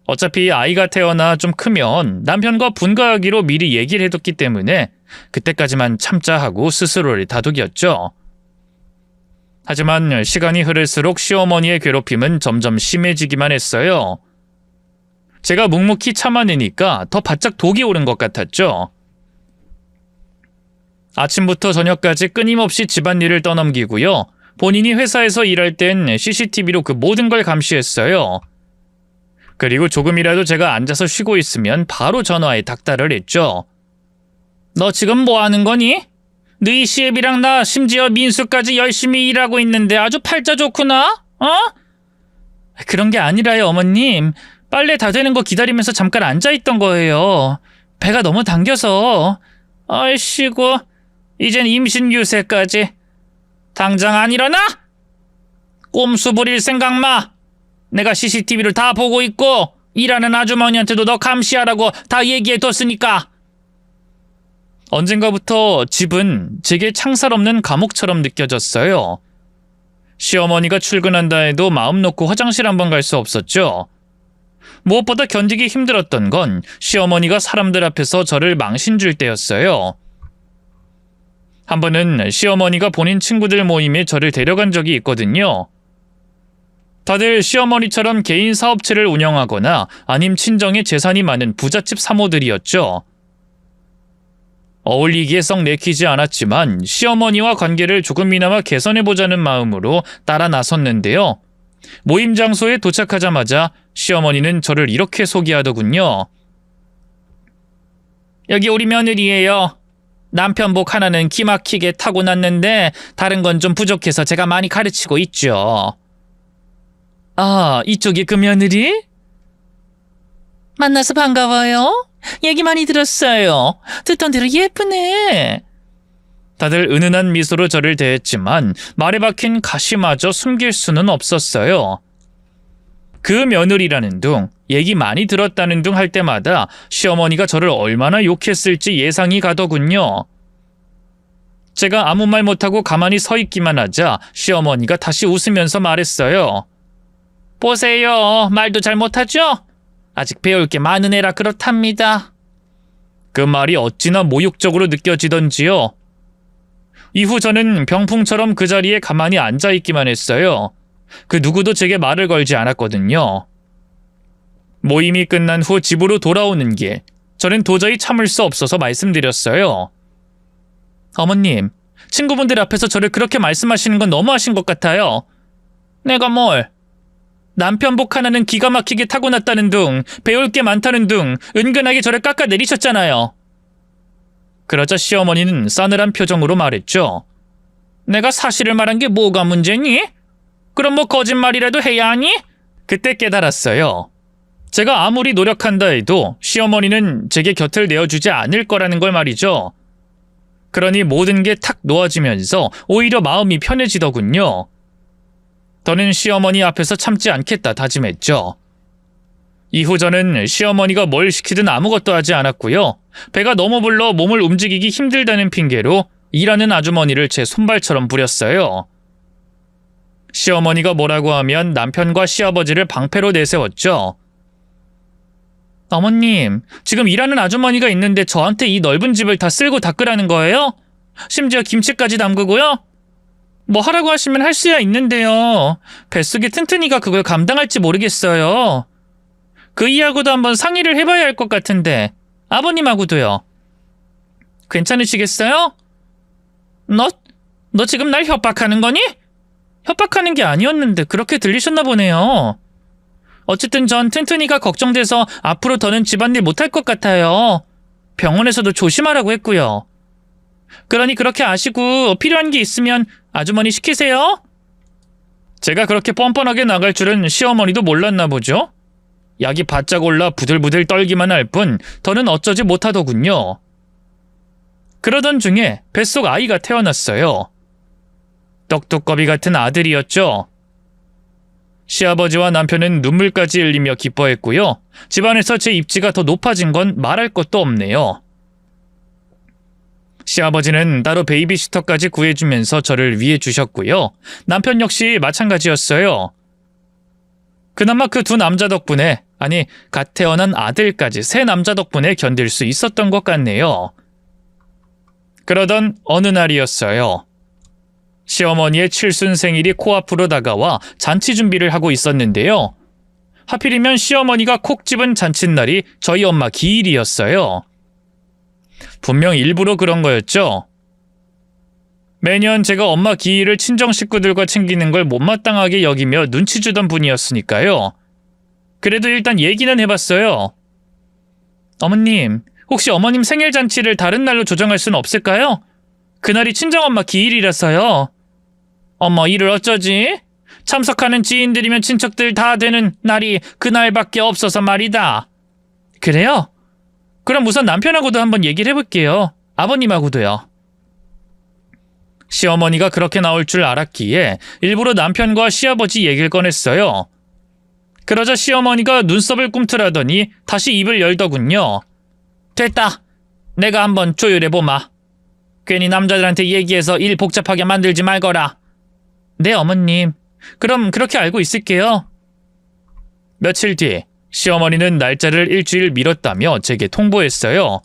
어차피 아이가 태어나 좀 크면 남편과 분가하기로 미리 얘기를 해뒀기 때문에 그때까지만 참자 하고 스스로를 다독였죠. 하지만 시간이 흐를수록 시어머니의 괴롭힘은 점점 심해지기만 했어요. 제가 묵묵히 참아내니까 더 바짝 독이 오른 것 같았죠. 아침부터 저녁까지 끊임없이 집안일을 떠넘기고요. 본인이 회사에서 일할 땐 CCTV로 그 모든 걸 감시했어요. 그리고 조금이라도 제가 앉아서 쉬고 있으면 바로 전화에 닥달을 했죠. 너 지금 뭐 하는 거니? 너희 시애비랑 나 심지어 민수까지 열심히 일하고 있는데 아주 팔자 좋구나? 어? 그런 게 아니라요, 어머님. 빨래 다 되는 거 기다리면서 잠깐 앉아있던 거예요. 배가 너무 당겨서. 아이씨고, 이젠 임신 유세까지. 당장 안 일어나? 꼼수 부릴 생각 마. 내가 CCTV를 다 보고 있고 일하는 아주머니한테도 너 감시하라고 다 얘기해뒀으니까. 언젠가부터 집은 제게 창살 없는 감옥처럼 느껴졌어요. 시어머니가 출근한다 해도 마음 놓고 화장실 한번 갈 수 없었죠. 무엇보다 견디기 힘들었던 건 시어머니가 사람들 앞에서 저를 망신 줄 때였어요. 한 번은 시어머니가 본인 친구들 모임에 저를 데려간 적이 있거든요. 다들 시어머니처럼 개인 사업체를 운영하거나 아님 친정에 재산이 많은 부잣집 사모들이었죠. 어울리기에 썩 내키지 않았지만 시어머니와 관계를 조금이나마 개선해보자는 마음으로 따라 나섰는데요. 모임 장소에 도착하자마자 시어머니는 저를 이렇게 소개하더군요. 여기 우리 며느리예요. 남편복 하나는 기막히게 타고났는데 다른 건 좀 부족해서 제가 많이 가르치고 있죠. 아, 이쪽이 그 며느리? 만나서 반가워요. 얘기 많이 들었어요. 듣던 대로 예쁘네. 다들 은은한 미소로 저를 대했지만 말에 박힌 가시마저 숨길 수는 없었어요. 그 며느리라는 둥, 얘기 많이 들었다는 둥 할 때마다 시어머니가 저를 얼마나 욕했을지 예상이 가더군요. 제가 아무 말 못하고 가만히 서 있기만 하자 시어머니가 다시 웃으면서 말했어요. 보세요. 말도 잘 못하죠? 아직 배울 게 많은 애라 그렇답니다. 그 말이 어찌나 모욕적으로 느껴지던지요. 이후 저는 병풍처럼 그 자리에 가만히 앉아있기만 했어요. 그 누구도 제게 말을 걸지 않았거든요. 모임이 끝난 후 집으로 돌아오는 길, 저는 도저히 참을 수 없어서 말씀드렸어요. 어머님, 친구분들 앞에서 저를 그렇게 말씀하시는 건 너무하신 것 같아요. 내가 뭘? 남편복 하나는 기가 막히게 타고났다는 둥, 배울 게 많다는 둥, 은근하게 저를 깎아내리셨잖아요. 그러자 시어머니는 싸늘한 표정으로 말했죠. 내가 사실을 말한 게 뭐가 문제니? 그럼 뭐 거짓말이라도 해야 하니? 그때 깨달았어요. 제가 아무리 노력한다 해도 시어머니는 제게 곁을 내어주지 않을 거라는 걸 말이죠. 그러니 모든 게 탁 놓아지면서 오히려 마음이 편해지더군요. 저는 시어머니 앞에서 참지 않겠다 다짐했죠. 이후 저는 시어머니가 뭘 시키든 아무것도 하지 않았고요. 배가 너무 불러 몸을 움직이기 힘들다는 핑계로 일하는 아주머니를 제 손발처럼 부렸어요. 시어머니가 뭐라고 하면 남편과 시아버지를 방패로 내세웠죠. 어머님, 지금 일하는 아주머니가 있는데 저한테 이 넓은 집을 다 쓸고 닦으라는 거예요? 심지어 김치까지 담그고요? 뭐 하라고 하시면 할 수야 있는데요. 뱃속에 튼튼이가 그걸 감당할지 모르겠어요. 그 이하고도 한번 상의를 해봐야 할 것 같은데 아버님하고도요. 괜찮으시겠어요? 너 지금 날 협박하는 거니? 협박하는 게 아니었는데 그렇게 들리셨나 보네요. 어쨌든 전 튼튼이가 걱정돼서 앞으로 더는 집안일 못할 것 같아요. 병원에서도 조심하라고 했고요. 그러니 그렇게 아시고 필요한 게 있으면 아주머니 시키세요. 제가 그렇게 뻔뻔하게 나갈 줄은 시어머니도 몰랐나 보죠. 약이 바짝 올라 부들부들 떨기만 할 뿐 더는 어쩌지 못하더군요. 그러던 중에 뱃속 아이가 태어났어요. 떡두꺼비 같은 아들이었죠. 시아버지와 남편은 눈물까지 흘리며 기뻐했고요. 집안에서 제 입지가 더 높아진 건 말할 것도 없네요. 시아버지는 따로 베이비시터까지 구해주면서 저를 위해 주셨고요. 남편 역시 마찬가지였어요. 그나마 그 두 남자 덕분에, 아니 갓 태어난 아들까지 세 남자 덕분에 견딜 수 있었던 것 같네요. 그러던 어느 날이었어요. 시어머니의 칠순 생일이 코앞으로 다가와 잔치 준비를 하고 있었는데요. 하필이면 시어머니가 콕 집은 잔칫날이 저희 엄마 기일이었어요. 분명 일부러 그런 거였죠. 매년 제가 엄마 기일을 친정 식구들과 챙기는 걸 못마땅하게 여기며 눈치 주던 분이었으니까요. 그래도 일단 얘기는 해봤어요. 어머님, 혹시 어머님 생일 잔치를 다른 날로 조정할 수는 없을까요? 그날이 친정엄마 기일이라서요. 어머, 이를 어쩌지? 참석하는 지인들이면 친척들 다 되는 날이 그날밖에 없어서 말이다. 그래요? 그럼 우선 남편하고도 한번 얘기를 해볼게요. 아버님하고도요. 시어머니가 그렇게 나올 줄 알았기에 일부러 남편과 시아버지 얘기를 꺼냈어요. 그러자 시어머니가 눈썹을 꿈틀하더니 다시 입을 열더군요. 됐다. 내가 한번 조율해보마. 괜히 남자들한테 얘기해서 일 복잡하게 만들지 말거라. 네, 어머님. 그럼 그렇게 알고 있을게요. 며칠 뒤 시어머니는 날짜를 일주일 미뤘다며 제게 통보했어요.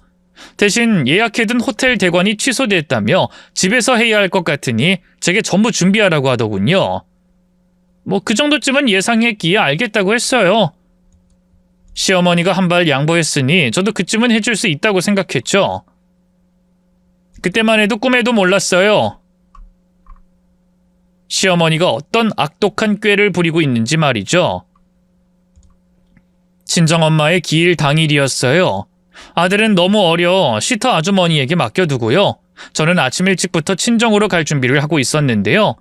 대신 예약해둔 호텔 대관이 취소됐다며 집에서 해야 할 것 같으니 제게 전부 준비하라고 하더군요. 뭐 그 정도쯤은 예상했기에 알겠다고 했어요. 시어머니가 한 발 양보했으니 저도 그쯤은 해줄 수 있다고 생각했죠. 그때만 해도 꿈에도 몰랐어요. 시어머니가 어떤 악독한 꾀를 부리고 있는지 말이죠. 친정엄마의 기일 당일이었어요. 아들은 너무 어려 시터 아주머니에게 맡겨두고요. 저는 아침 일찍부터 친정으로 갈 준비를 하고 있었는데요.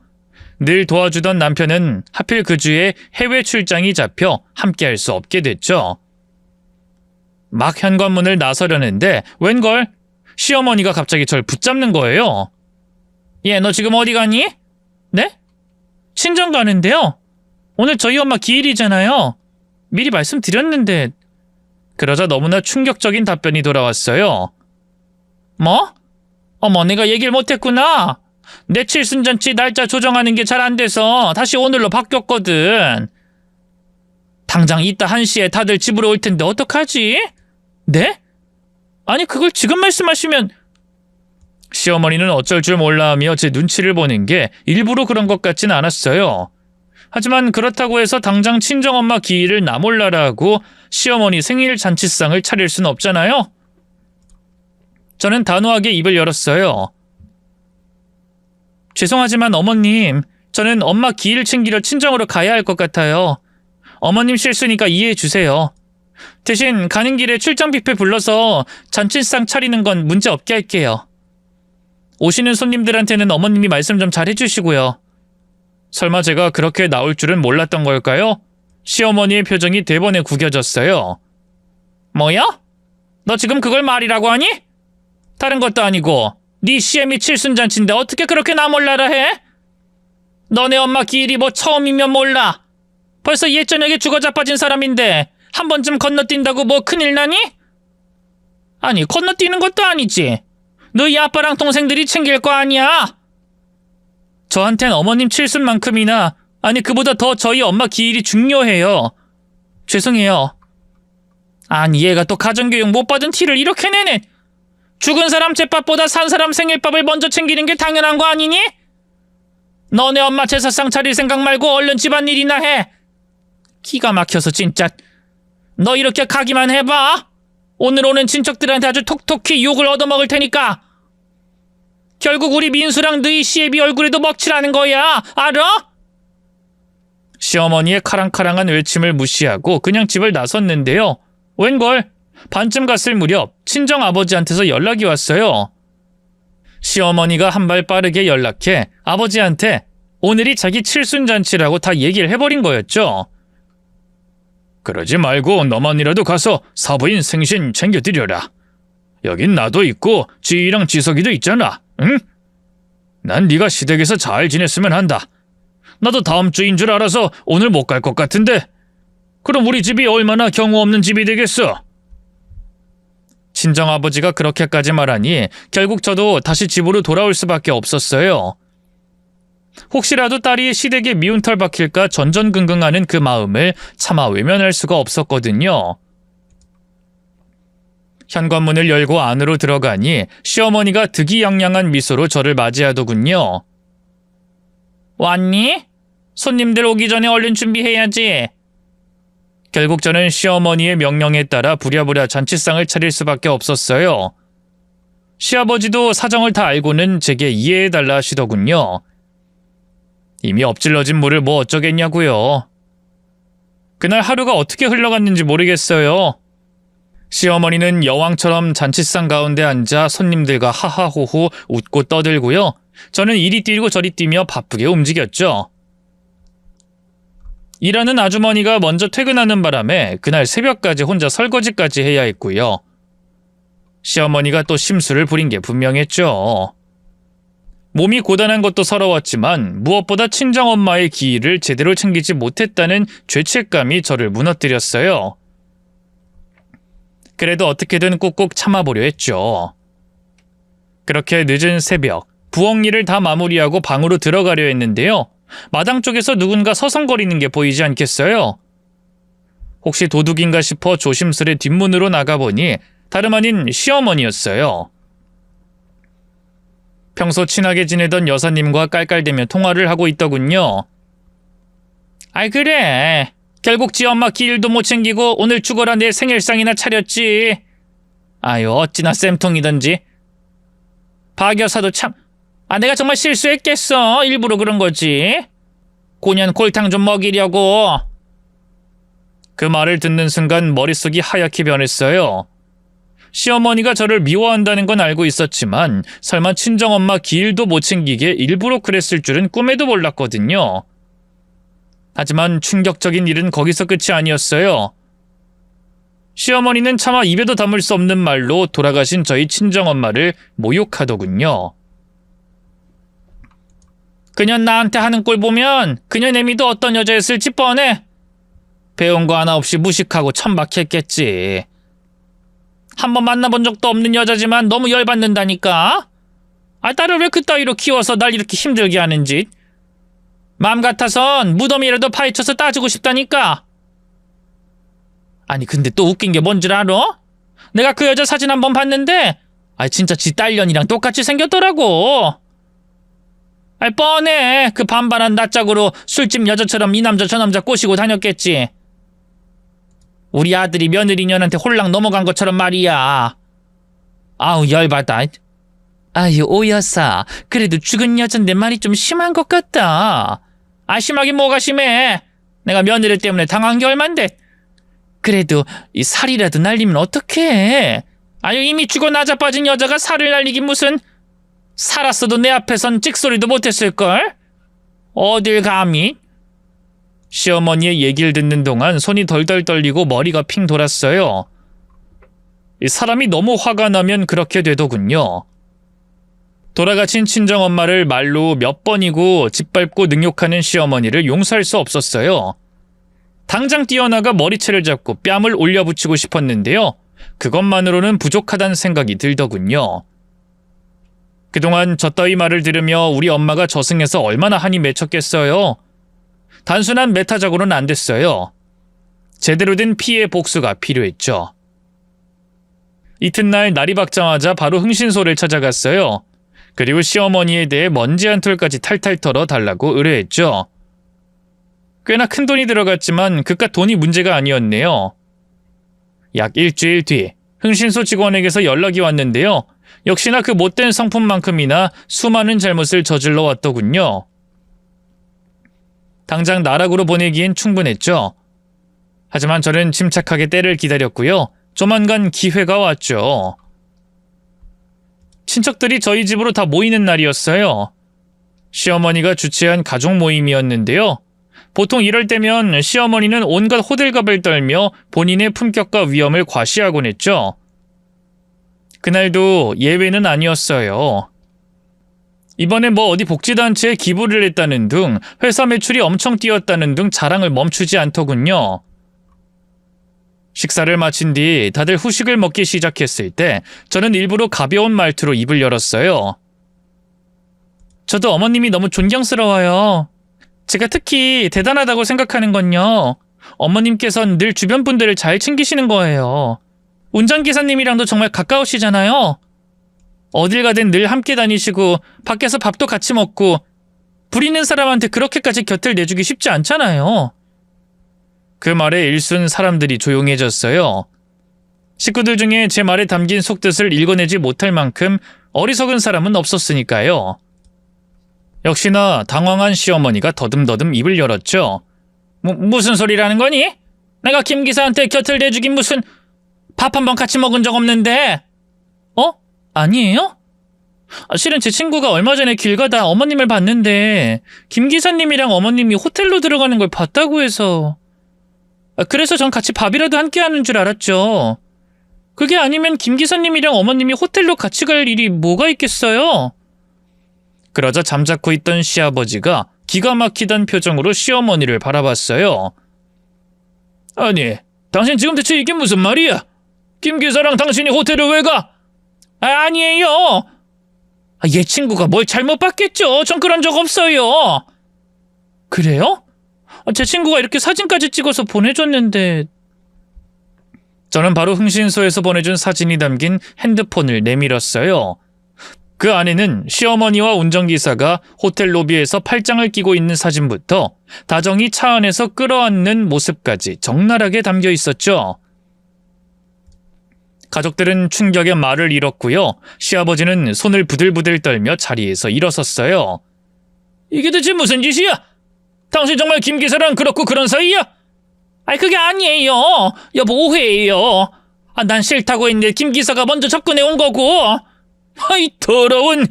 늘 도와주던 남편은 하필 그 주에 해외 출장이 잡혀 함께할 수 없게 됐죠. 막 현관문을 나서려는데 웬걸? 시어머니가 갑자기 절 붙잡는 거예요. 얘, 너 지금 어디 가니? 네? 친정 가는데요. 오늘 저희 엄마 기일이잖아요. 미리 말씀드렸는데. 그러자 너무나 충격적인 답변이 돌아왔어요. 뭐? 어머, 내가 얘기를 못했구나. 내 칠순잔치 날짜 조정하는 게 잘 안 돼서 다시 오늘로 바뀌었거든. 당장 이따 1시에 다들 집으로 올 텐데 어떡하지? 네? 아니 그걸 지금 말씀하시면... 시어머니는 어쩔 줄 몰라 하며 제 눈치를 보는 게 일부러 그런 것 같진 않았어요. 하지만 그렇다고 해서 당장 친정엄마 기일을 나 몰라라 하고 시어머니 생일 잔치상을 차릴 순 없잖아요. 저는 단호하게 입을 열었어요. 죄송하지만 어머님, 저는 엄마 기일 챙기러 친정으로 가야 할 것 같아요. 어머님 실수니까 이해해 주세요. 대신 가는 길에 출장 뷔페 불러서 잔치상 차리는 건 문제 없게 할게요. 오시는 손님들한테는 어머님이 말씀 좀 잘 해주시고요. 설마 제가 그렇게 나올 줄은 몰랐던 걸까요? 시어머니의 표정이 대번에 구겨졌어요. 뭐야? 너 지금 그걸 말이라고 하니? 다른 것도 아니고 네 시애미 칠순잔치인데 어떻게 그렇게 나 몰라라 해? 너네 엄마 기일이 뭐 처음이면 몰라. 벌써 옛저녁에 죽어 자빠진 사람인데 한 번쯤 건너뛴다고 뭐 큰일 나니? 아니, 건너뛰는 것도 아니지. 너희 아빠랑 동생들이 챙길 거 아니야? 저한텐 어머님 칠순만큼이나, 아니 그보다 더 저희 엄마 기일이 중요해요. 죄송해요. 아니, 얘가 또 가정교육 못 받은 티를 이렇게 내네. 죽은 사람 제밥보다 산 사람 생일밥을 먼저 챙기는 게 당연한 거 아니니? 너네 엄마 제사상 차릴 생각 말고 얼른 집안일이나 해. 기가 막혀서 진짜. 너 이렇게 가기만 해봐. 오늘 오는 친척들한테 아주 톡톡히 욕을 얻어먹을 테니까. 결국 우리 민수랑 너희 시애비 얼굴에도 먹칠하는 거야. 알아? 시어머니의 카랑카랑한 외침을 무시하고 그냥 집을 나섰는데요. 웬걸? 반쯤 갔을 무렵 친정아버지한테서 연락이 왔어요. 시어머니가 한 발 빠르게 연락해 아버지한테 오늘이 자기 칠순잔치라고 다 얘기를 해버린 거였죠. 그러지 말고 너만이라도 가서 사부인 생신 챙겨드려라. 여긴 나도 있고 지희랑 지석이도 있잖아. 응? 난 네가 시댁에서 잘 지냈으면 한다. 나도 다음 주인 줄 알아서 오늘 못 갈 것 같은데. 그럼 우리 집이 얼마나 경우 없는 집이 되겠어? 친정아버지가 그렇게까지 말하니 결국 저도 다시 집으로 돌아올 수밖에 없었어요. 혹시라도 딸이 시댁에 미운 털 박힐까 전전긍긍하는 그 마음을 차마 외면할 수가 없었거든요. 현관문을 열고 안으로 들어가니 시어머니가 득이양양한 미소로 저를 맞이하더군요. 왔니? 손님들 오기 전에 얼른 준비해야지. 결국 저는 시어머니의 명령에 따라 부랴부랴 잔치상을 차릴 수밖에 없었어요. 시아버지도 사정을 다 알고는 제게 이해해달라 하시더군요. 이미 엎질러진 물을 뭐 어쩌겠냐고요. 그날 하루가 어떻게 흘러갔는지 모르겠어요. 시어머니는 여왕처럼 잔치상 가운데 앉아 손님들과 하하호호 웃고 떠들고요. 저는 이리 뛰고 저리 뛰며 바쁘게 움직였죠. 일하는 아주머니가 먼저 퇴근하는 바람에 그날 새벽까지 혼자 설거지까지 해야 했고요. 시어머니가 또 심술을 부린 게 분명했죠. 몸이 고단한 것도 서러웠지만 무엇보다 친정엄마의 기일을 제대로 챙기지 못했다는 죄책감이 저를 무너뜨렸어요. 그래도 어떻게든 꾹꾹 참아보려 했죠. 그렇게 늦은 새벽, 부엌 일을 다 마무리하고 방으로 들어가려 했는데요. 마당 쪽에서 누군가 서성거리는 게 보이지 않겠어요? 혹시 도둑인가 싶어 조심스레 뒷문으로 나가보니 다름 아닌 시어머니였어요. 평소 친하게 지내던 여사님과 깔깔대며 통화를 하고 있더군요. 아이 그래. 결국 지 엄마 기일도 못 챙기고 오늘 죽어라 내 생일상이나 차렸지. 아유 어찌나 쌤통이던지. 박 여사도 참... 내가 정말 실수했겠어. 일부러 그런 거지. 고년 골탕 좀 먹이려고. 그 말을 듣는 순간 머릿속이 하얗게 변했어요. 시어머니가 저를 미워한다는 건 알고 있었지만 설마 친정엄마 기일도 못 챙기게 일부러 그랬을 줄은 꿈에도 몰랐거든요. 하지만 충격적인 일은 거기서 끝이 아니었어요. 시어머니는 차마 입에도 담을 수 없는 말로 돌아가신 저희 친정엄마를 모욕하더군요. 그녀 나한테 하는 꼴 보면 그녀 내미도 어떤 여자였을지 뻔해. 배운 거 하나 없이 무식하고 천박했겠지. 한번 만나본 적도 없는 여자지만 너무 열받는다니까. 딸을 왜 그따위로 키워서 날 이렇게 힘들게 하는지. 마음 같아선 무덤이라도 파헤쳐서 따지고 싶다니까. 아니 근데 또 웃긴 게 뭔 줄 알아? 내가 그 여자 사진 한번 봤는데 진짜 지 딸년이랑 똑같이 생겼더라고. 뻔해. 그 반반한 낯짝으로 술집 여자처럼 이 남자 저 남자 꼬시고 다녔겠지. 우리 아들이 며느리년한테 홀랑 넘어간 것처럼 말이야. 아우 열받아. 아유 오 여사, 그래도 죽은 여잔데 말이 좀 심한 것 같다. 심하긴 뭐가 심해. 내가 며느리 때문에 당한 게 얼만데. 그래도 이 살이라도 날리면 어떡해. 이미 죽어 나자빠진 여자가 살을 날리긴 무슨. 살았어도 내 앞에선 찍소리도 못했을걸? 어딜 감히? 시어머니의 얘기를 듣는 동안 손이 덜덜 떨리고 머리가 핑 돌았어요. 사람이 너무 화가 나면 그렇게 되더군요. 돌아가신 친정엄마를 말로 몇 번이고 짓밟고 능욕하는 시어머니를 용서할 수 없었어요. 당장 뛰어나가 머리채를 잡고 뺨을 올려붙이고 싶었는데요. 그것만으로는 부족하다는 생각이 들더군요. 그동안 저 따위 말을 들으며 우리 엄마가 저승에서 얼마나 한이 맺혔겠어요. 단순한 메타작으로는 안 됐어요. 제대로 된 피해 복수가 필요했죠. 이튿날 날이 밝자마자 바로 흥신소를 찾아갔어요. 그리고 시어머니에 대해 먼지 한 톨까지 탈탈 털어 달라고 의뢰했죠. 꽤나 큰 돈이 들어갔지만 그깟 돈이 문제가 아니었네요. 약 일주일 뒤 흥신소 직원에게서 연락이 왔는데요. 역시나 그 못된 성품만큼이나 수많은 잘못을 저질러 왔더군요. 당장 나락으로 보내기엔 충분했죠. 하지만 저는 침착하게 때를 기다렸고요. 조만간 기회가 왔죠. 친척들이 저희 집으로 다 모이는 날이었어요. 시어머니가 주최한 가족 모임이었는데요. 보통 이럴 때면 시어머니는 온갖 호들갑을 떨며 본인의 품격과 위엄을 과시하곤 했죠. 그날도 예외는 아니었어요. 이번에 어디 복지단체에 기부를 했다는 등 회사 매출이 엄청 뛰었다는 등 자랑을 멈추지 않더군요. 식사를 마친 뒤 다들 후식을 먹기 시작했을 때 저는 일부러 가벼운 말투로 입을 열었어요. 저도 어머님이 너무 존경스러워요. 제가 특히 대단하다고 생각하는 건요. 어머님께서는 늘 주변 분들을 잘 챙기시는 거예요. 운전기사님이랑도 정말 가까우시잖아요. 어딜 가든 늘 함께 다니시고 밖에서 밥도 같이 먹고 부리는 사람한테 그렇게까지 곁을 내주기 쉽지 않잖아요. 그 말에 일순 사람들이 조용해졌어요. 식구들 중에 제 말에 담긴 속뜻을 읽어내지 못할 만큼 어리석은 사람은 없었으니까요. 역시나 당황한 시어머니가 더듬더듬 입을 열었죠. 무슨 소리라는 거니? 내가 김 기사한테 곁을 내주긴 무슨 밥 한 번 같이 먹은 적 없는데. 아니에요? 실은 제 친구가 얼마 전에 길 가다 어머님을 봤는데 김 기사님이랑 어머님이 호텔로 들어가는 걸 봤다고 해서. 그래서 전 같이 밥이라도 함께 하는 줄 알았죠. 그게 아니면 김 기사님이랑 어머님이 호텔로 같이 갈 일이 뭐가 있겠어요? 그러자 잠자코 있던 시아버지가 기가 막히던 표정으로 시어머니를 바라봤어요. 아니, 당신 지금 대체 이게 무슨 말이야? 김 기사랑 당신이 호텔을 왜 가? 아니에요. 얘 친구가 뭘 잘못 봤겠죠. 전 그런 적 없어요. 그래요? 제 친구가 이렇게 사진까지 찍어서 보내줬는데. 저는 바로 흥신소에서 보내준 사진이 담긴 핸드폰을 내밀었어요. 그 안에는 시어머니와 운전기사가 호텔 로비에서 팔짱을 끼고 있는 사진부터 다정히 차 안에서 끌어안는 모습까지 적나라하게 담겨 있었죠. 가족들은 충격에 말을 잃었고요. 시아버지는 손을 부들부들 떨며 자리에서 일어섰어요. 이게 대체 무슨 짓이야? 당신 정말 김 기사랑 그렇고 그런 사이야? 그게 아니에요. 여보 오해예요. 난 싫다고 했는데 김 기사가 먼저 접근해 온 거고. 더러운.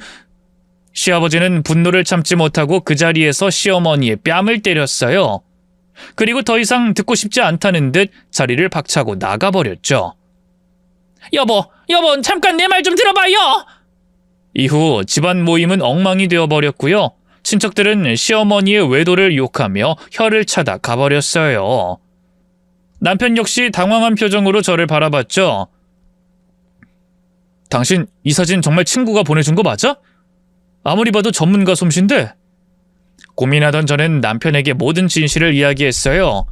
시아버지는 분노를 참지 못하고 그 자리에서 시어머니의 뺨을 때렸어요. 그리고 더 이상 듣고 싶지 않다는 듯 자리를 박차고 나가버렸죠. 여보, 잠깐 내 말 좀 들어봐요. 이후 집안 모임은 엉망이 되어버렸고요. 친척들은 시어머니의 외도를 욕하며 혀를 차다 가버렸어요. 남편 역시 당황한 표정으로 저를 바라봤죠. 당신 이 사진 정말 친구가 보내준 거 맞아? 아무리 봐도 전문가 솜씨인데. 고민하던 저는 남편에게 모든 진실을 이야기했어요.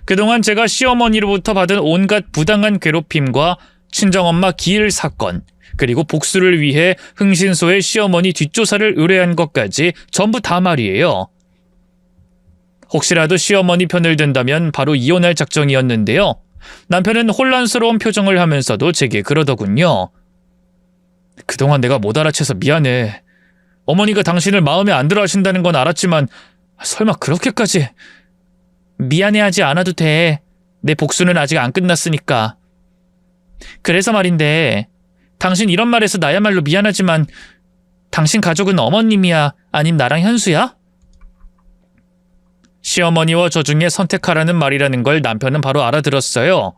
그동안 제가 시어머니로부터 받은 온갖 부당한 괴롭힘과 친정엄마 기일 사건, 그리고 복수를 위해 흥신소에 시어머니 뒷조사를 의뢰한 것까지 전부 다 말이에요. 혹시라도 시어머니 편을 든다면 바로 이혼할 작정이었는데요. 남편은 혼란스러운 표정을 하면서도 제게 그러더군요. 그동안 내가 못 알아채서 미안해. 어머니가 당신을 마음에 안 들어 하신다는 건 알았지만 설마 그렇게까지. 미안해하지 않아도 돼. 내 복수는 아직 안 끝났으니까. 그래서 말인데 당신 이런 말해서 나야말로 미안하지만 당신 가족은 어머님이야? 아님 나랑 현수야? 시어머니와 저 중에 선택하라는 말이라는 걸 남편은 바로 알아들었어요.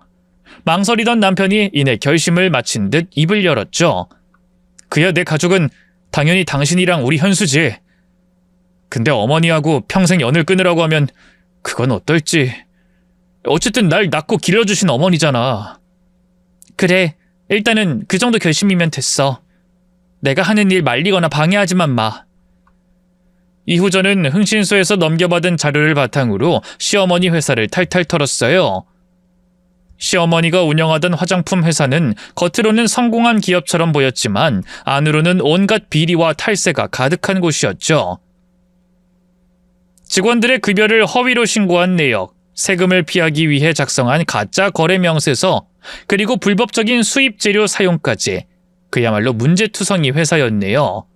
망설이던 남편이 이내 결심을 마친 듯 입을 열었죠. 그야 내 가족은 당연히 당신이랑 우리 현수지. 근데 어머니하고 평생 연을 끊으라고 하면 그건 어떨지. 어쨌든 날 낳고 길러주신 어머니잖아. 그래, 일단은 그 정도 결심이면 됐어. 내가 하는 일 말리거나 방해하지만 마. 이후 저는 흥신소에서 넘겨받은 자료를 바탕으로 시어머니 회사를 탈탈 털었어요. 시어머니가 운영하던 화장품 회사는 겉으로는 성공한 기업처럼 보였지만 안으로는 온갖 비리와 탈세가 가득한 곳이었죠. 직원들의 급여를 허위로 신고한 내역, 세금을 피하기 위해 작성한 가짜 거래 명세서, 그리고 불법적인 수입 재료 사용까지 그야말로 문제투성이 회사였네요.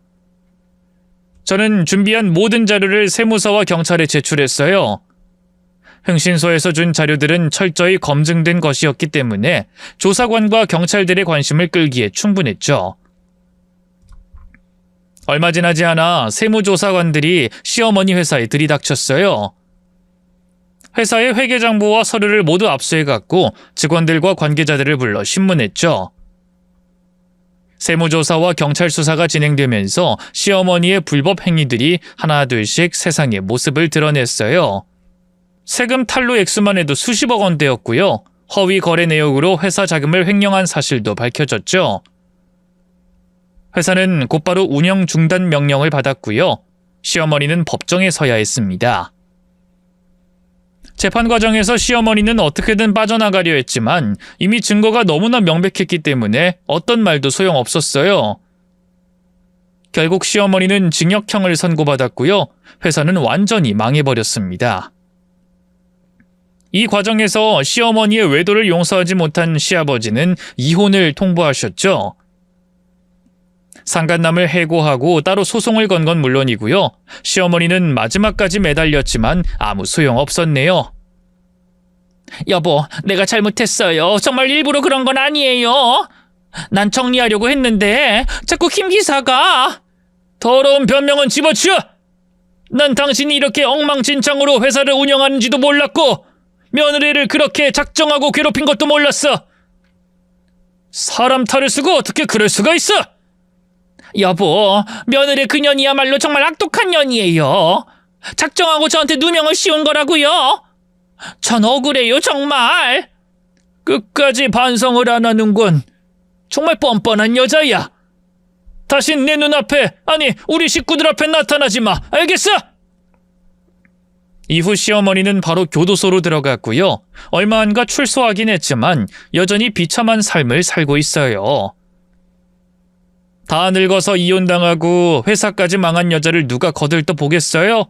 저는 준비한 모든 자료를 세무서와 경찰에 제출했어요. 흥신소에서 준 자료들은 철저히 검증된 것이었기 때문에 조사관과 경찰들의 관심을 끌기에 충분했죠. 얼마 지나지 않아 세무조사관들이 시어머니 회사에 들이닥쳤어요. 회사의 회계장부와 서류를 모두 압수해갔고 직원들과 관계자들을 불러 신문했죠. 세무조사와 경찰 수사가 진행되면서 시어머니의 불법 행위들이 하나둘씩 세상의 모습을 드러냈어요. 세금 탈루 액수만 해도 수십억 원대였고요. 허위 거래 내역으로 회사 자금을 횡령한 사실도 밝혀졌죠. 회사는 곧바로 운영 중단 명령을 받았고요. 시어머니는 법정에 서야 했습니다. 재판 과정에서 시어머니는 어떻게든 빠져나가려 했지만 이미 증거가 너무나 명백했기 때문에 어떤 말도 소용없었어요. 결국 시어머니는 징역형을 선고받았고요. 회사는 완전히 망해버렸습니다. 이 과정에서 시어머니의 외도를 용서하지 못한 시아버지는 이혼을 통보하셨죠. 상간남을 해고하고 따로 소송을 건 건 물론이고요. 시어머니는 마지막까지 매달렸지만 아무 소용없었네요. 여보, 내가 잘못했어요. 정말 일부러 그런 건 아니에요. 난 정리하려고 했는데 자꾸 김 기사가. 더러운 변명은 집어치워! 난 당신이 이렇게 엉망진창으로 회사를 운영하는지도 몰랐고 며느리를 그렇게 작정하고 괴롭힌 것도 몰랐어. 사람 탈을 쓰고 어떻게 그럴 수가 있어? 여보, 며느리 그년이야말로 정말 악독한 년이에요. 작정하고 저한테 누명을 씌운 거라고요. 전 억울해요, 정말. 끝까지 반성을 안 하는군. 정말 뻔뻔한 여자야. 다신 내 눈앞에, 아니 우리 식구들 앞에 나타나지 마. 알겠어? 이후 시어머니는 바로 교도소로 들어갔고요. 얼마 안가 출소하긴 했지만 여전히 비참한 삶을 살고 있어요. 다 늙어서 이혼당하고 회사까지 망한 여자를 누가 거들떠 보겠어요?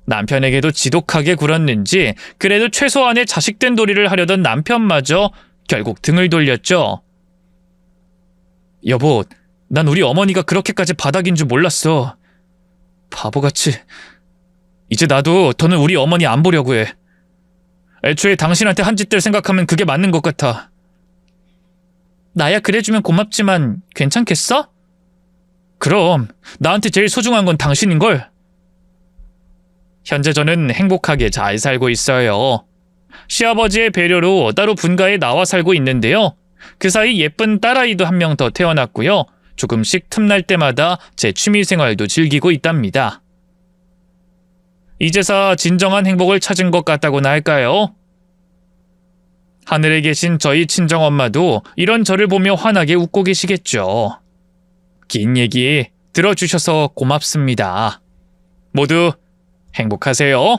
남편에게도 지독하게 굴었는지 그래도 최소한의 자식된 도리를 하려던 남편마저 결국 등을 돌렸죠. 여보, 난 우리 어머니가 그렇게까지 바닥인 줄 몰랐어. 바보같이. 이제 나도 더는 우리 어머니 안 보려고 해. 애초에 당신한테 한 짓들 생각하면 그게 맞는 것 같아. 나야 그래주면 고맙지만 괜찮겠어? 그럼 나한테 제일 소중한 건 당신인걸. 현재 저는 행복하게 잘 살고 있어요. 시아버지의 배려로 따로 분가에 나와 살고 있는데요. 그 사이 예쁜 딸아이도 한 명 더 태어났고요. 조금씩 틈날 때마다 제 취미생활도 즐기고 있답니다. 이제서 진정한 행복을 찾은 것 같다고나 할까요? 하늘에 계신 저희 친정엄마도 이런 저를 보며 환하게 웃고 계시겠죠. 긴 얘기 들어주셔서 고맙습니다. 모두 행복하세요.